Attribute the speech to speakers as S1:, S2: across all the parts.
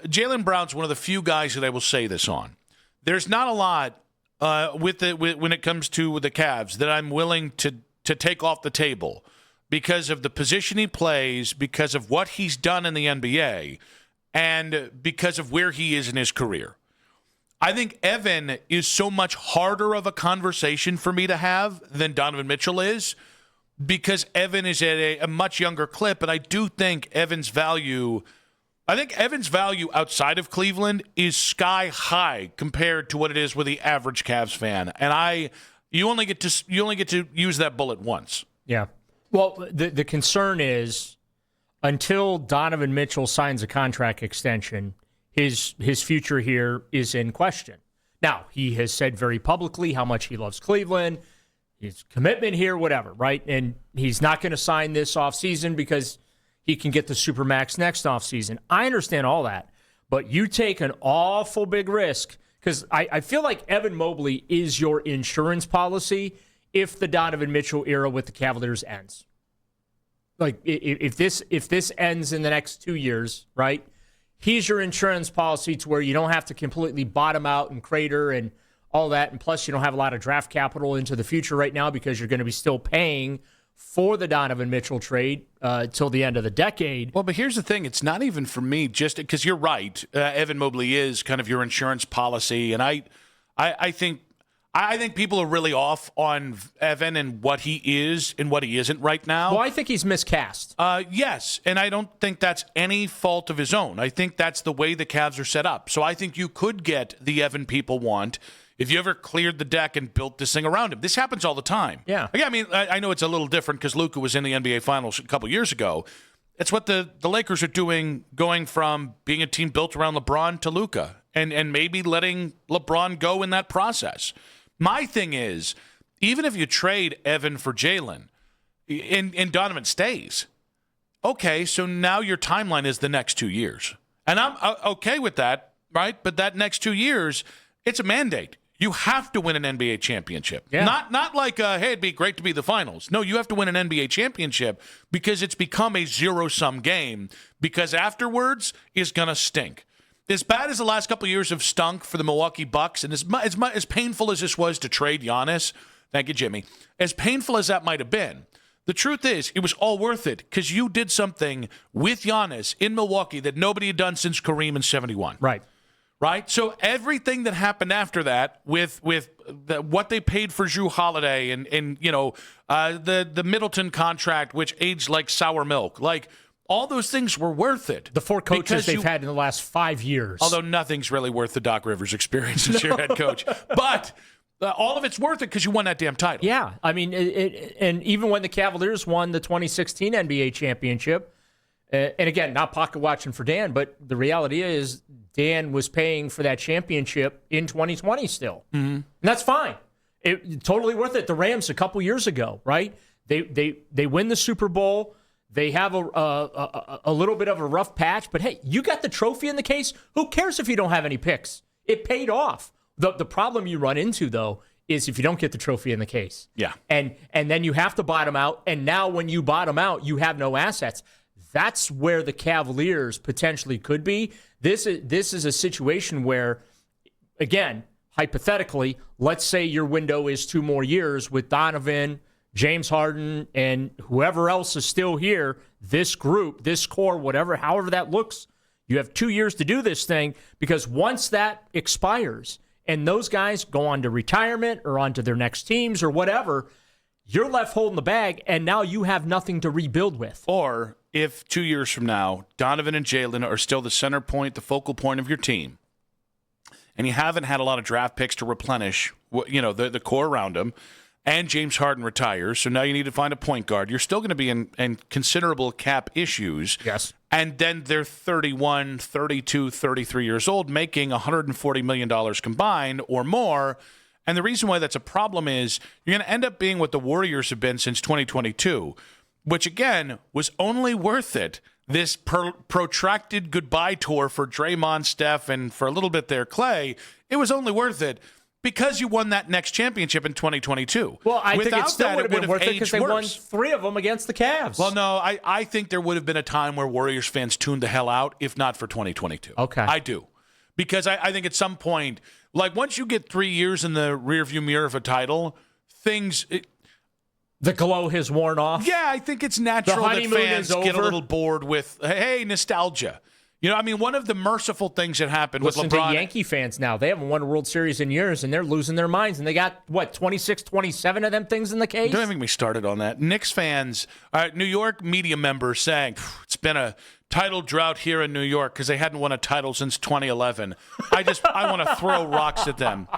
S1: Jaylen Brown's one of the few guys that I will say this on. There's not a lot when it comes to the Cavs that I'm willing to take off the table because of the position he plays, because of what he's done in the NBA, and because of where he is in his career. I think Evan is so much harder of a conversation for me to have than Donovan Mitchell is because Evan is at a much younger clip, and I do think Evan's value outside of Cleveland is sky high compared to what it is with the average Cavs fan. And you only get to use that bullet once.
S2: Yeah. Well, the concern is until Donovan Mitchell signs a contract extension, his future here is in question. Now, he has said very publicly how much he loves Cleveland, his commitment here, whatever, right? And he's not going to sign this offseason because he can get the Supermax next offseason. I understand all that, but you take an awful big risk because I feel like Evan Mobley is your insurance policy if the Donovan Mitchell era with the Cavaliers ends. Like, if this ends in the next 2 years, right? He's your insurance policy to where you don't have to completely bottom out and crater and all that. And plus, you don't have a lot of draft capital into the future right now because you're going to be still paying for the Donovan Mitchell trade till the end of the decade.
S1: Well, but here's the thing. It's not even for me just because you're right. Evan Mobley is kind of your insurance policy. And I think people are really off on Evan and what he is and what he isn't right now.
S2: Well, I think he's miscast.
S1: Yes, and I don't think that's any fault of his own. I think that's the way the Cavs are set up. So I think you could get the Evan people want if you ever cleared the deck and built this thing around him. This happens all the time.
S2: Yeah.
S1: I mean, I know it's a little different because Luka was in the NBA Finals a couple years ago. It's what the Lakers are doing, going from being a team built around LeBron to Luka, and maybe letting LeBron go in that process. My thing is, even if you trade Evan for Jaylen and Donovan stays, okay, so now your timeline is the next 2 years. And I'm okay with that, right? But that next 2 years, it's a mandate. You have to win an NBA championship.
S2: Yeah.
S1: Not like, hey, it'd be great to be the finals. No, you have to win an NBA championship because it's become a zero-sum game because afterwards is going to stink. As bad as the last couple of years have stunk for the Milwaukee Bucks, and as painful as this was to trade Giannis, thank you, Jimmy, as painful as that might have been, the truth is it was all worth it because you did something with Giannis in Milwaukee that nobody had done since Kareem in '71. Right? So everything that happened after that with what they paid for Jrue Holiday and the Middleton contract, which aged like sour milk, like – all those things were worth it.
S2: The four coaches they've had in the last 5 years.
S1: Although nothing's really worth the Doc Rivers experience as your head coach. But all of it's worth it because you won that damn title.
S2: Yeah. I mean, and even when the Cavaliers won the 2016 NBA championship, and again, not pocket watching for Dan, but the reality is Dan was paying for that championship in 2020 still. Mm-hmm. And that's fine. Totally worth it. The Rams a couple years ago, right? They win the Super Bowl. They have a little bit of a rough patch, but hey, you got the trophy in the case. Who cares if you don't have any picks? It paid off. The problem you run into, though, is if you don't get the trophy in the case.
S1: Yeah.
S2: And then you have to bottom out, and now when you bottom out, you have no assets. That's where the Cavaliers potentially could be. This is a situation where, again, hypothetically, let's say your window is 2 more years with Donovan, James Harden, and whoever else is still here, this group, this core, however that looks, you have 2 years to do this thing because once that expires and those guys go on to retirement or on to their next teams or whatever, you're left holding the bag and now you have nothing to rebuild with.
S1: Or if 2 years from now, Donovan and Jaylen are still the center point, the focal point of your team, and you haven't had a lot of draft picks to replenish the core around them, and James Harden retires, so now you need to find a point guard. You're still going to be in considerable cap issues.
S2: Yes.
S1: And then they're 31, 32, 33 years old, making $140 million combined or more. And the reason why that's a problem is you're going to end up being what the Warriors have been since 2022, which, again, was only worth it. This protracted goodbye tour for Draymond, Steph, and for a little bit there, Clay, it was only worth it Because you won that next championship in 2022.
S2: Well, I think
S1: Without
S2: it still
S1: that,
S2: would have been worth it because they won
S1: worse.
S2: 3 of them against the Cavs.
S1: Well, no, I think there would have been a time where Warriors fans tuned the hell out, if not for 2022.
S2: Okay.
S1: I do. Because I think at some point, like once you get 3 years in the rearview mirror of a title,
S2: the glow has worn off.
S1: Yeah, I think it's natural that fans get a little bored with, hey, nostalgia. You know, I mean, one of the merciful things that happened with LeBron.
S2: Listen to Yankee fans now. They haven't won a World Series in years, and they're losing their minds. And they got, 26, 27 of them things in the case?
S1: Don't even get me started on that. Knicks fans, New York media members saying, it's been a title drought here in New York because they hadn't won a title since 2011. I want to throw rocks at them.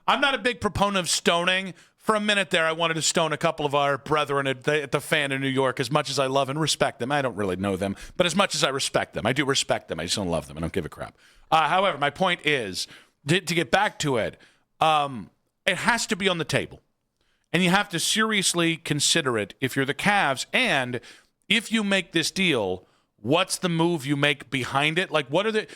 S1: I'm not a big proponent of stoning. For a minute there, I wanted to stone a couple of our brethren at the Fan in New York. As much as I love and respect them, I don't really know them, but as much as I respect them, I do respect them. I just don't love them. I don't give a crap. However, my point is, to get back to it, it has to be on the table, and you have to seriously consider it if you're the Cavs. And if you make this deal, what's the move you make behind it? Like, what are the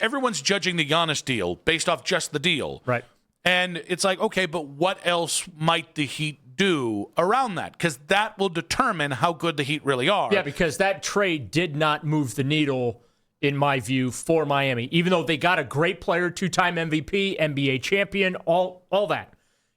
S1: everyone's judging the Giannis deal based off just the deal,
S2: right?
S1: And it's like, okay, but what else might the Heat do around that? Because that will determine how good the Heat really are.
S2: Yeah, because that trade did not move the needle, in my view, for Miami. Even though they got a great player, 2-time MVP, NBA champion, all that.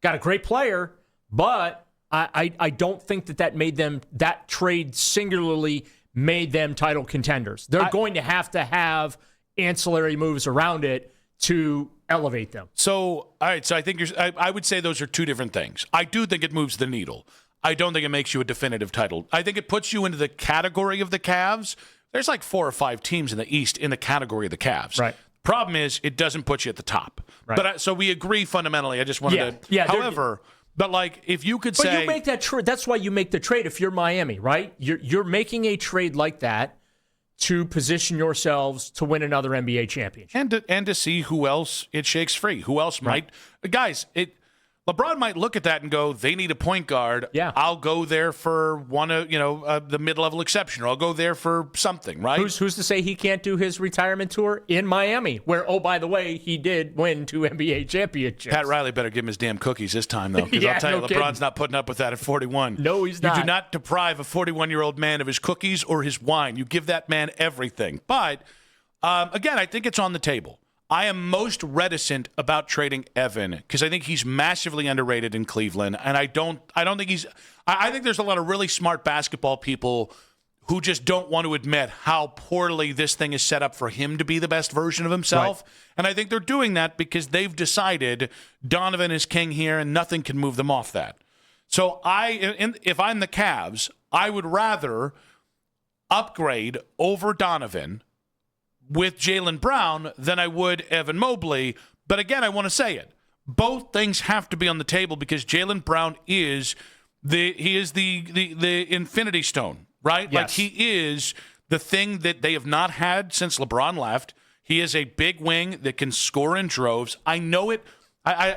S2: Got a great player, but I don't think that trade singularly made them title contenders. They're going to have ancillary moves around it to elevate them.
S1: So, all right. So I think I would say those are two different things. I do think it moves the needle. I don't think it makes you a definitive title. I think it puts you into the category of the Cavs. There's like 4 or 5 teams in the East in the category of the Cavs.
S2: Right.
S1: Problem is, it doesn't put you at the top.
S2: Right.
S1: But so we agree fundamentally. I just wanted to.
S2: Yeah.
S1: However, but like if you could say,
S2: you make that trade. That's why you make the trade. If you're Miami, right? You're making a trade like that to position yourselves to win another NBA championship.
S1: And to see who else it shakes free. Who else might. Guys, LeBron might look at that and go, they need a point guard.
S2: Yeah.
S1: I'll go there for one of, the mid-level exception, or I'll go there for something, right?
S2: Who's to say he can't do his retirement tour in Miami, where, oh, by the way, he did win 2 NBA championships.
S1: Pat Riley better give him his damn cookies this time, though, because I'll tell you, LeBron's not putting up with that at 41.
S2: No, he's not.
S1: You do not deprive a 41-year-old man of his cookies or his wine. You give that man everything. But, again, I think it's on the table. I am most reticent about trading Evan because I think he's massively underrated in Cleveland, and I don't think he's. I think there's a lot of really smart basketball people who just don't want to admit how poorly this thing is set up for him to be the best version of himself. Right. And I think they're doing that because they've decided Donovan is king here, and nothing can move them off that. So if I'm the Cavs, I would rather upgrade over Donovan with Jaylen Brown than I would Evan Mobley. But again, I want to say it. Both things have to be on the table because Jaylen Brown is the infinity stone, right?
S2: Yes.
S1: Like he is the thing that they have not had since LeBron left. He is a big wing that can score in droves. I know it.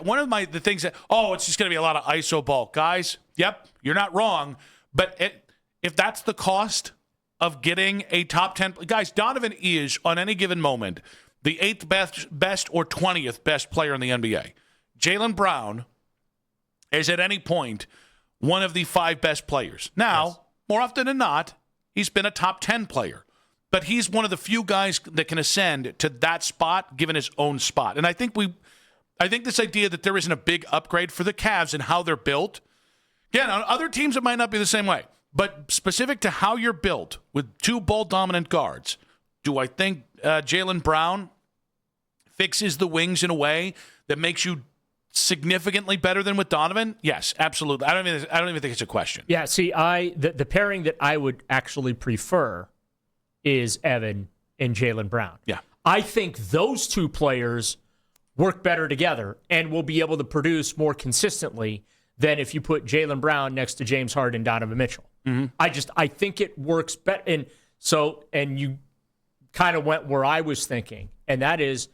S1: One of the things that, it's just going to be a lot of iso ball. Guys, yep, you're not wrong. But if that's the cost of getting a top 10. Guys, Donovan is, on any given moment, the 8th best or 20th best player in the NBA. Jaylen Brown is at any point one of the 5 best players. Now, More often than not, he's been a top 10 player. But he's one of the few guys that can ascend to that spot given his own spot. And I think this idea that there isn't a big upgrade for the Cavs and how they're built, again, on other teams it might not be the same way. But specific to how you're built with 2 ball-dominant guards, do I think Jaylen Brown fixes the wings in a way that makes you significantly better than with Donovan? Yes, absolutely. I don't even think it's a question.
S2: Yeah, see, the pairing that I would actually prefer is Evan and Jaylen Brown.
S1: Yeah.
S2: I think those 2 players work better together and will be able to produce more consistently than if you put Jaylen Brown next to James Harden and Donovan Mitchell. Mm-hmm. I think it works better. And you kind of went where I was thinking, and that is,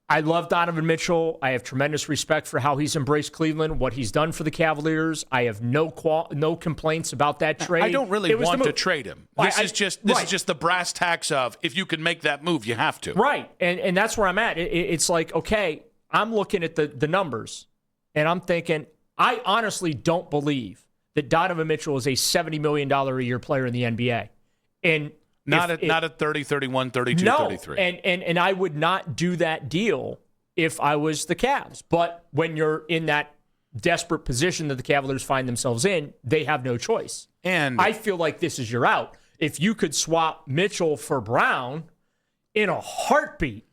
S2: I love Donovan Mitchell. I have tremendous respect for how he's embraced Cleveland, what he's done for the Cavaliers. I have no complaints about that trade.
S1: I don't really want to trade him. This is just the brass tacks of, if you can make that move, you have to.
S2: Right, and that's where I'm at. It's like, okay, I'm looking at the numbers, and I'm thinking, I honestly don't believe that Donovan Mitchell is a $70 million a year player in the NBA. And
S1: not at 30, 31, 32,
S2: no,
S1: 33.
S2: And I would not do that deal if I was the Cavs. But when you're in that desperate position that the Cavaliers find themselves in, they have no choice. And I feel like this is your out. If you could swap Mitchell for Brown in a heartbeat.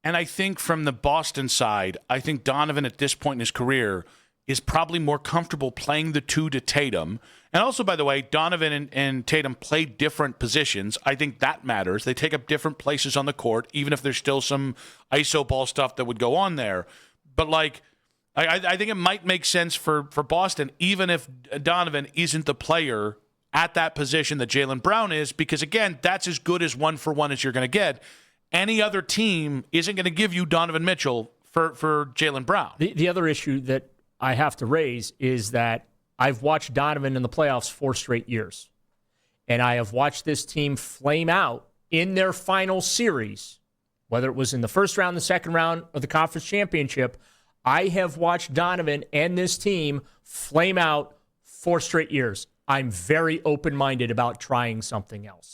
S1: And I think from the Boston side, I think Donovan at this point in his career is probably more comfortable playing the two to Tatum. And also, by the way, Donovan and Tatum play different positions. I think that matters. They take up different places on the court, even if there's still some iso ball stuff that would go on there. But, like, I think it might make sense for Boston, even if Donovan isn't the player at that position that Jaylen Brown is, because, again, that's as good as one-for-one as you're going to get. Any other team isn't going to give you Donovan Mitchell for Jaylen Brown.
S2: The other issue that I have to raise is that I've watched Donovan in the playoffs 4 straight years. And I have watched this team flame out in their final series, whether it was in the first round, the second round, or the conference championship. I have watched Donovan and this team flame out 4 straight years. I'm very open-minded about trying something else.